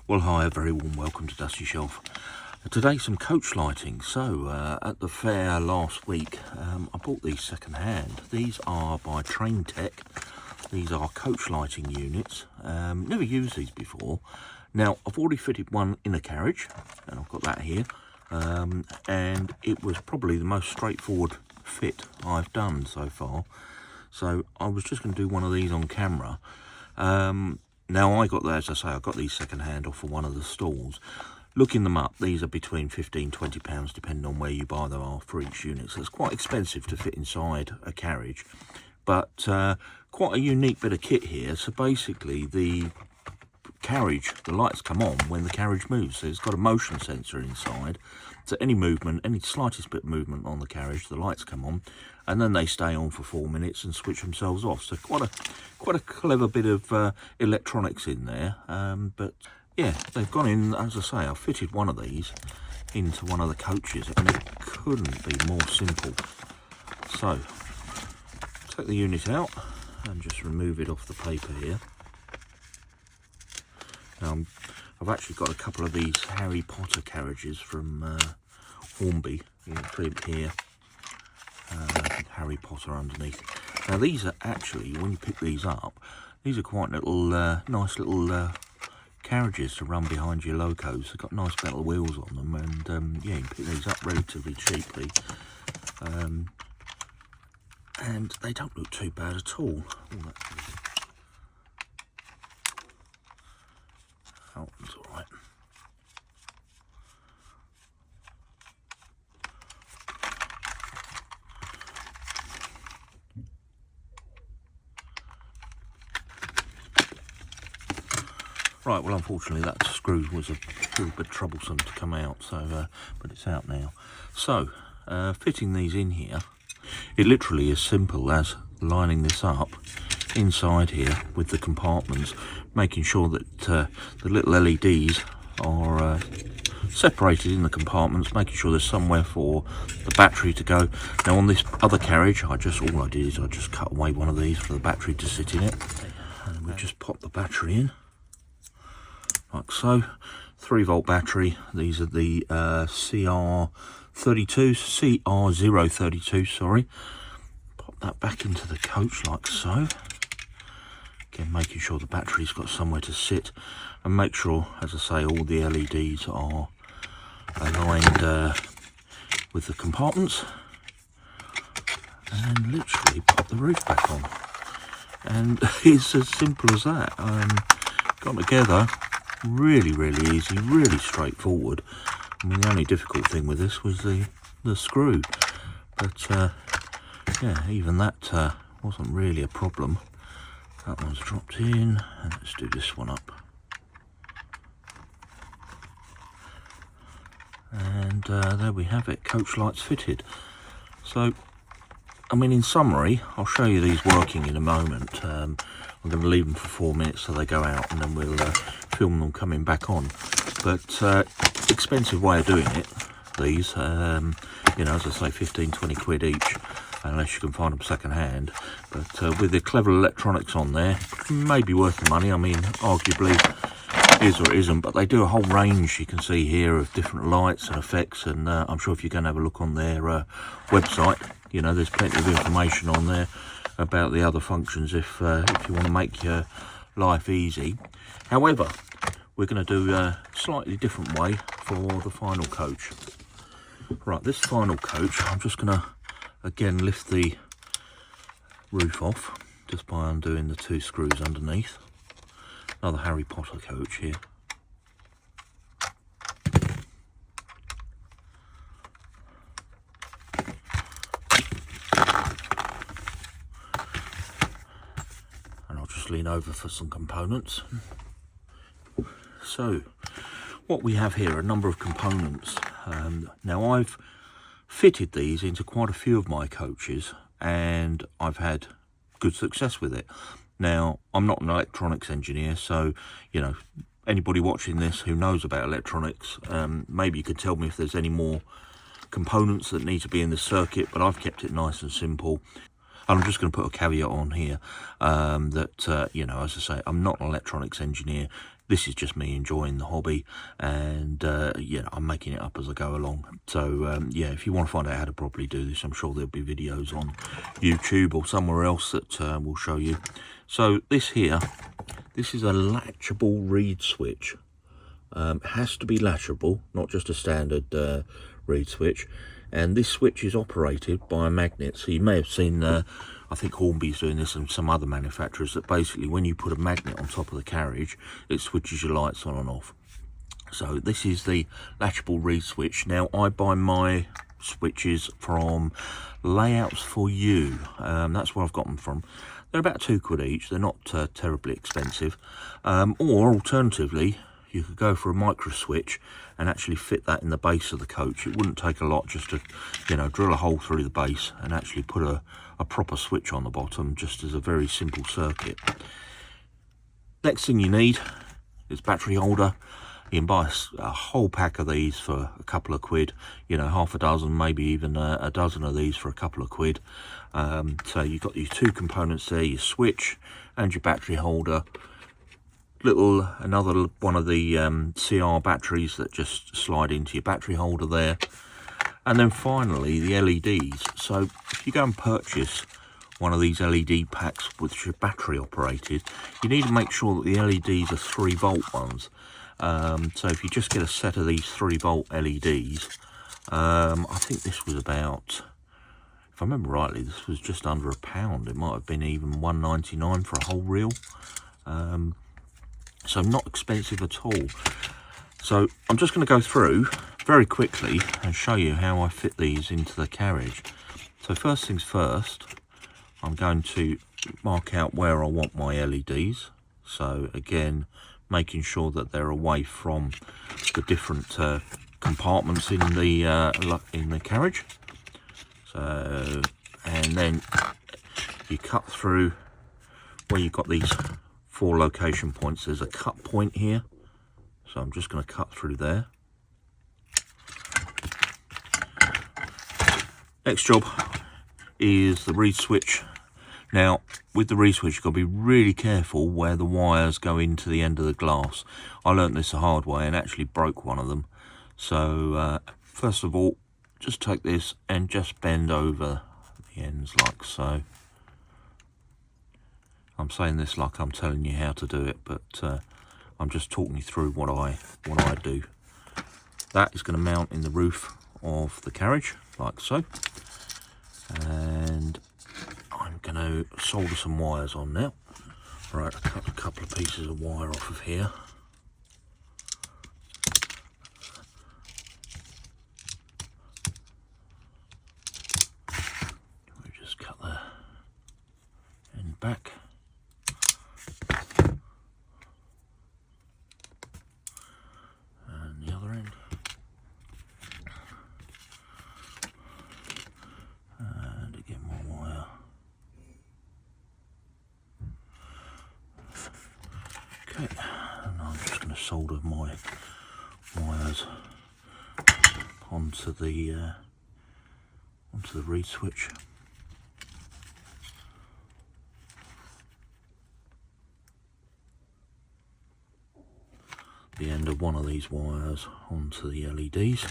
Well, hi, a very warm welcome to Dusty Shelf. Today some coach lighting. So at the fair last week I bought these second hand. These are by Train Tech. These are coach lighting units. Never used these before. Now I've already fitted one in a carriage and I've got that here, and it was probably the most straightforward fit I've done so far. So I was just going to do one of these on camera. Now I got, as I say, I got these second hand off of one of the stalls. Looking them up, these are between £15–20 depending on where you buy them are for each unit. So it's quite expensive to fit inside a carriage, but quite a unique bit of kit here. So basically the carriage, the lights come on when the carriage moves. So it's got a motion sensor inside. So any movement, any slightest bit of movement on the carriage, the lights come on, and then they stay on for 4 minutes and switch themselves off. So quite a clever bit of electronics in there. But yeah, they've gone in, as I say, I fitted one of these into one of the coaches, and it couldn't be more simple. So take the unit out and just remove it off the paper here. I've actually got a couple of these Harry Potter carriages from Hornby. You can see it here, Harry Potter underneath. Now these are actually, when you pick these up, these are quite little, nice little carriages to run behind your locos. They've got nice metal wheels on them, and yeah, you can pick these up relatively cheaply. And they don't look too bad at all. Oh, it's all right. Right, well, unfortunately that screw was a little bit troublesome to come out, so but it's out now. So fitting these in here, it literally is simple as lining this up inside here with the compartments, making sure that the little LEDs are separated in the compartments, making sure there's somewhere for the battery to go. Now on this other carriage, all I did is I just cut away one of these for the battery to sit in it, and we just pop the battery in like so. 3-volt battery. These are the CR032, sorry. Pop that back into the coach like so. Again, making sure the battery's got somewhere to sit, and make sure, as I say, all the LEDs are aligned with the compartments, and literally pop the roof back on. And it's as simple as that. Got together really easy, really straightforward. I mean, the only difficult thing with this was the screw, but yeah, even that wasn't really a problem. That one's dropped in, and let's do this one up. And there we have it, coach lights fitted. So, I mean, in summary, I'll show you these working in a moment. I'm going to leave them for 4 minutes so they go out, and then we'll film them coming back on. But expensive way of doing it, these, you know, as I say, 15–20 quid each, unless you can find them second hand. But with the clever electronics on there, maybe worth the money. I mean, arguably is or isn't, but they do a whole range, you can see here, of different lights and effects. And I'm sure if you're going to have a look on their website, you know, there's plenty of information on there about the other functions if you want to make your life easy. However, we're going to do a slightly different way for the final coach. Right, this final coach, I'm just going to again lift the roof off just by undoing the 2 screws underneath. Another Harry Potter coach here. And I'll just lean over for some components. So what we have here are a number of components. Now I've fitted these into quite a few of my coaches, and I've had good success with it. Now, I'm not an electronics engineer, so, you know, anybody watching this who knows about electronics, maybe you could tell me if there's any more components that need to be in the circuit, but I've kept it nice and simple. I'm just going to put a caveat on here that, you know, as I say, I'm not an electronics engineer. This is just me enjoying the hobby, and yeah, I'm making it up as I go along. So yeah, if you want to find out how to properly do this, I'm sure there'll be videos on YouTube or somewhere else that will show you. So this here, this is a latchable reed switch. Has to be latchable, not just a standard reed switch. And this switch is operated by a magnet. So you may have seen, I think Hornby's doing this and some other manufacturers, that basically when you put a magnet on top of the carriage, it switches your lights on and off. So this is the latchable reed switch. Now I buy my switches from Layouts for You. That's where I've got them from. They're about £2 each. They're not terribly expensive. Or alternatively, you could go for a micro switch and actually fit that in the base of the coach. It wouldn't take a lot just to, you know, drill a hole through the base and actually put a proper switch on the bottom, just as a very simple circuit. Next thing you need is battery holder. You can buy a whole pack of these for a couple of quid, you know, half a dozen, maybe even a dozen of these for a couple of quid. So you've got your two components there, your switch and your battery holder. Another one of the CR batteries that just slide into your battery holder there. And then finally the LEDs. So if you go and purchase one of these LED packs which are battery operated, you need to make sure that the LEDs are 3-volt ones. So if you just get a set of these 3-volt LEDs, I think this was about, if I remember rightly, this was just under £1. It might have been even £1.99 for a whole reel. So not expensive at all. So I'm just going to go through very quickly and show you how I fit these into the carriage. So first things first, I'm going to mark out where I want my LEDs. So again, making sure that they're away from the different compartments in the carriage. So, and then you cut through where you've got these 4 location points. There's a cut point here, so I'm just going to cut through there. Next job is the reed switch. Now with the reed switch, you've got to be really careful where the wires go into the end of the glass. I learnt this the hard way and actually broke one of them. So first of all, just take this and just bend over the ends like so. I'm saying this like I'm telling you how to do it, but I'm just talking you through what I do. That is going to mount in the roof of the carriage, like so. And I'm going to solder some wires on now. Right, I cut a couple of pieces of wire off of here. We just cut the end back. And I'm just going to solder my wires onto the reed switch. The end of one of these wires onto the LEDs.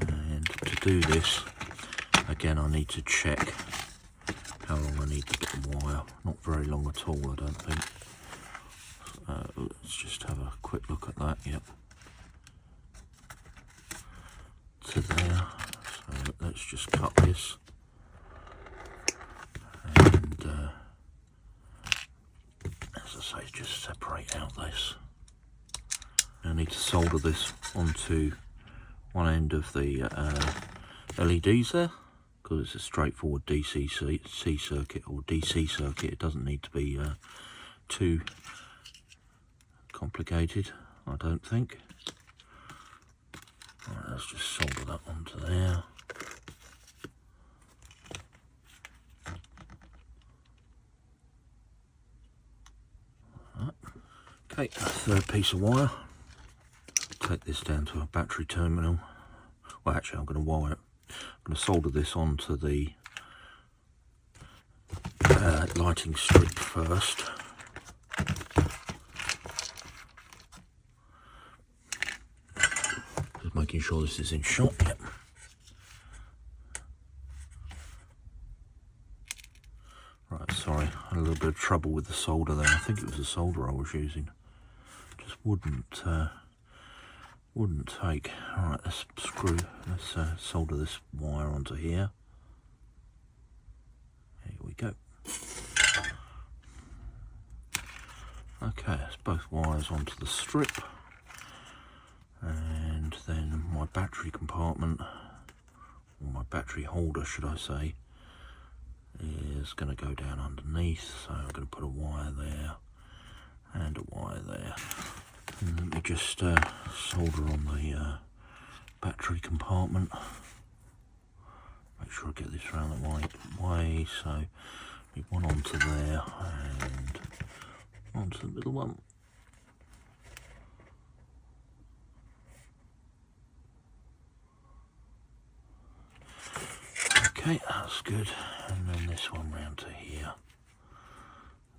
And to do this, again, I need to check how long I need to get the wire. Not very long at all, I don't think. Let's just have a quick look at that. Yep, to there. So let's just cut this, and as I say, just separate out this. I need to solder this onto one end of the LEDs there, because it's a straightforward DC circuit or DC circuit. It doesn't need to be too complicated, I don't think. Right, let's just solder that onto there. Right. Okay, a third piece of wire. Take this down to a battery terminal. Well, actually, I'm going to wire it. I'm going to solder this onto the lighting strip first. Just making sure this is in shot. Yep. Right, sorry, I had a little bit of trouble with the solder there. I think it was the solder I was using. Just wouldn't take. Alright, let's solder this wire onto here. Here we go. Okay, that's both wires onto the strip. And then my battery compartment, or my battery holder should I say, is going to go down underneath. So I'm going to put a wire there and a wire there. And let me just solder on the battery compartment. Make sure I get this around the right way. So we one onto there and onto the middle one. Okay, that's good. And then this one round to here.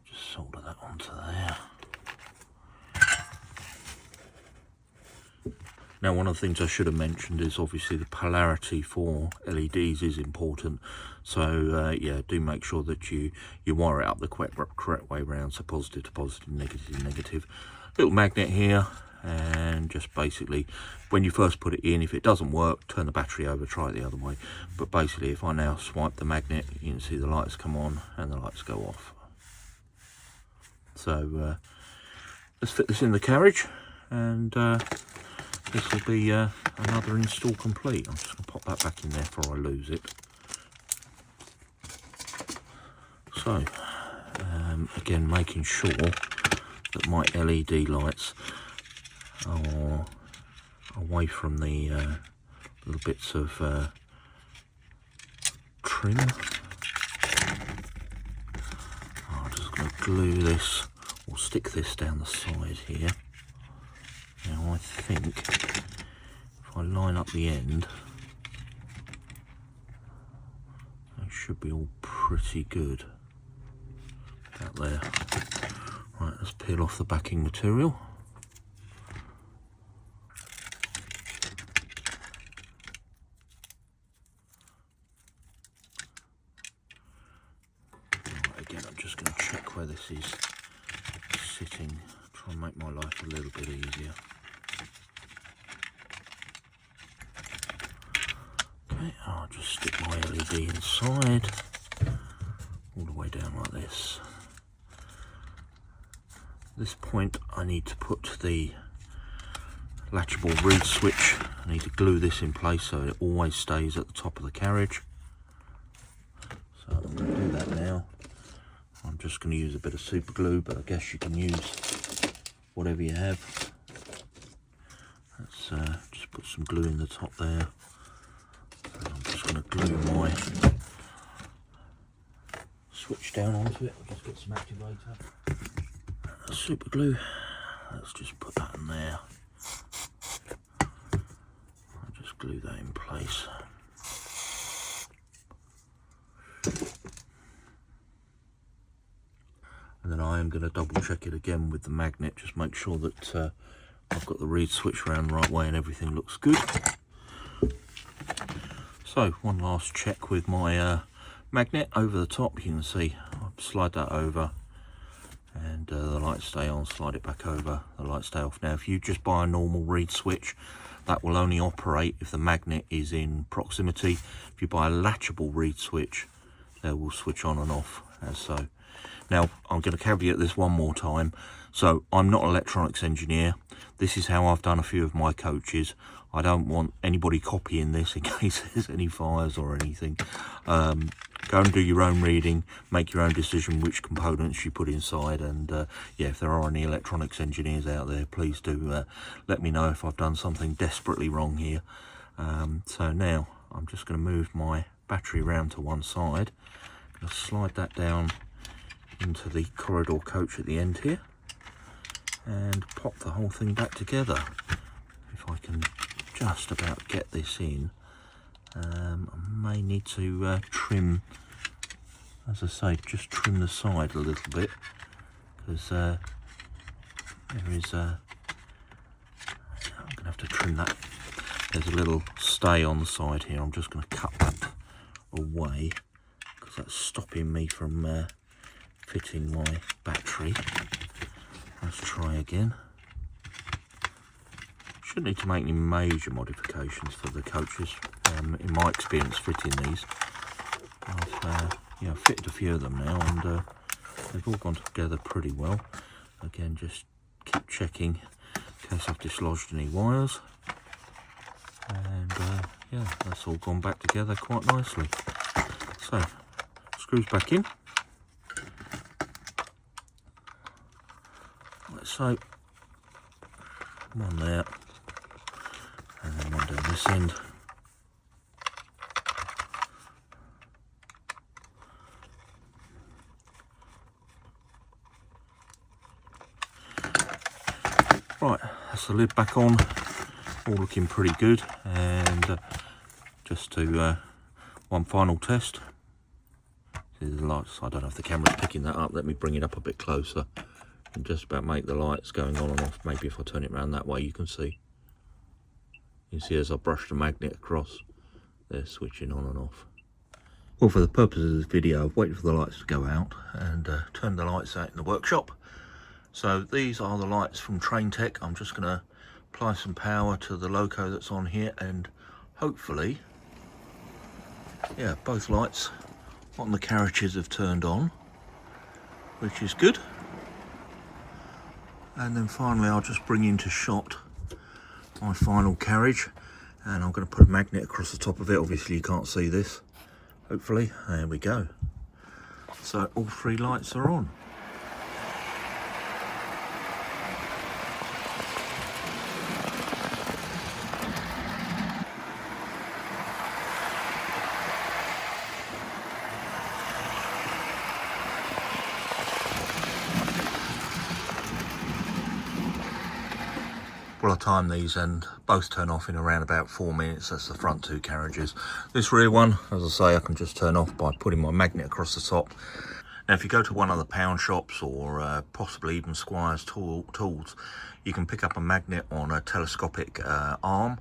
Just solder that onto there. Now, one of the things I should have mentioned is obviously the polarity for LEDs is important. So yeah, do make sure that you wire it up the correct way round. So positive to positive, negative to negative. Little magnet here, and just basically when you first put it in, if it doesn't work, turn the battery over, try it the other way. But basically, if I now swipe the magnet, you can see the lights come on and the lights go off. So let's fit this in the carriage, and this will be another install complete. I'm just going to pop that back in there before I lose it. So again, making sure that my LED lights are away from the little bits of trim. I'm just going to glue this or stick this down the side here. Now I think if I line up the end, they should be all pretty good. About there. Right, let's peel off the backing material. Again, I'm just going to check where this is sitting, try and make my life a little bit easier. Okay, I'll just stick my LED inside, all the way down like this. At this point, I need to put the latchable reed switch. I need to glue this in place so it always stays at the top of the carriage. So I'm going to do that now. I'm just going to use a bit of super glue, but I guess you can use whatever you have. Let's just put some glue in the top there. And I'm just going to glue my switch down onto it. I'll just get some activator. Super glue. Let's just put that in there. I'll just glue that in place. And then I am going to double check it again with the magnet, just make sure that I've got the reed switch around the right way and everything looks good. So one last check with my magnet over the top. You can see I'll slide that over and the lights stay on, slide it back over, the lights stay off. Now if you just buy a normal reed switch, that will only operate if the magnet is in proximity. If you buy a latchable reed switch, they will switch on and off as so. Now, I'm going to caveat this one more time. So, I'm not an electronics engineer. This is how I've done a few of my coaches. I don't want anybody copying this in case there's any fires or anything. Go and do your own reading, make your own decision which components you put inside. And yeah, if there are any electronics engineers out there, please do let me know if I've done something desperately wrong here. So now, I'm just going to move my battery round to one side. I'm going to slide that down into the corridor coach at the end here and pop the whole thing back together. If I can just about get this in, I may need to trim as I say, just trim the side a little bit, because there is I'm going to have to trim that. There's a little stay on the side here. I'm just going to cut that away because that's stopping me from fitting my battery. Let's try again. Shouldn't need to make any major modifications for the coaches. In my experience fitting these, I've fitted a few of them now, and they've all gone together pretty well. Again, just keep checking in case I've dislodged any wires. And yeah, that's all gone back together quite nicely. So, screws back in. Like so. One there, and then one down this end. Right, that's the lid back on. All looking pretty good, and just to one final test. See the lights. I don't know if the camera's picking that up. Let me bring it up a bit closer and just about make the lights going on and off. Maybe if I turn it around that way, you can see. You can see as I brush the magnet across, they're switching on and off. Well, for the purpose of this video, I've waited for the lights to go out and turned the lights out in the workshop. So these are the lights from Train Tech. I'm just going to apply some power to the loco that's on here, and hopefully, yeah, both lights on the carriages have turned on, which is good. And then finally I'll just bring into shot my final carriage, and I'm going to put a magnet across the top of it. Obviously you can't see this, hopefully. There we go. So all three lights are on. Well, I timed these and both turn off in around about 4 minutes. That's the front two carriages. This rear one, as I say, I can just turn off by putting my magnet across the top. Now, if you go to one of the pound shops or possibly even Squire's tools, you can pick up a magnet on a telescopic arm.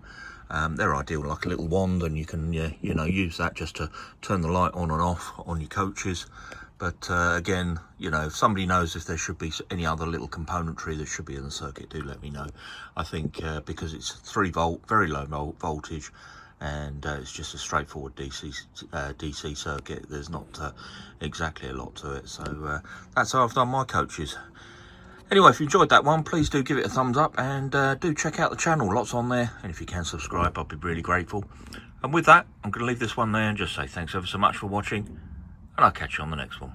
They're ideal, like a little wand, and you can use that just to turn the light on and off on your coaches. But again, if somebody knows if there should be any other little componentry that should be in the circuit, do let me know. I think because it's 3 volt, very low voltage, and it's just a straightforward DC circuit, there's not exactly a lot to it. So that's how I've done my coaches. Anyway, if you enjoyed that one, please do give it a thumbs up, and do check out the channel, lots on there, and if you can subscribe, I'd be really grateful. And with that, I'm going to leave this one there and just say thanks ever so much for watching, and I'll catch you on the next one.